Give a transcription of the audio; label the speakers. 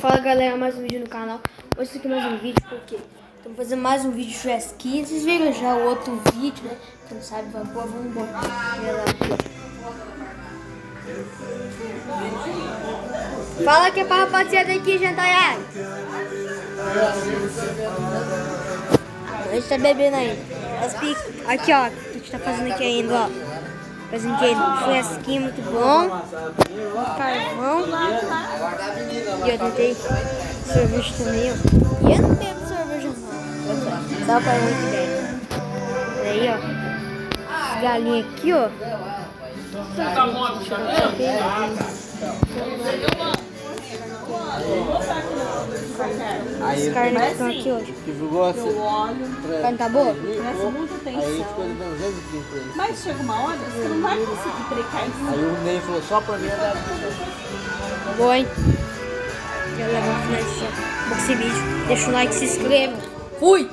Speaker 1: Fala galera, mais um vídeo no canal. Hoje aqui mais um vídeo porque estamos fazendo mais um vídeo de Ski. Vocês viram já o outro vídeo, né? Quem não sabe, vai pôr, vamos embora. Fala que é pra rapaziada aqui, Jantaiai. A gente tá bebendo ainda. Aqui ó, a gente tá fazendo aqui ainda, ó. Fazendo aqui churrasquinho muito bom. Carvão. E eu tentei cerveja também, ó. E eu não bebo cerveja não. Só pra mim que bebe. Aí, ó. Galinha aqui, ó. As carnes que estão aqui hoje. A carne tá boa?
Speaker 2: Presta muita atenção. Mas chega uma hora que você não vai conseguir brecar isso.
Speaker 3: Aí o Ney falou só pra mim andar.
Speaker 1: Boa, hein? Eu levo a finalização desse vídeo. Deixa o like e se inscreva. Fui!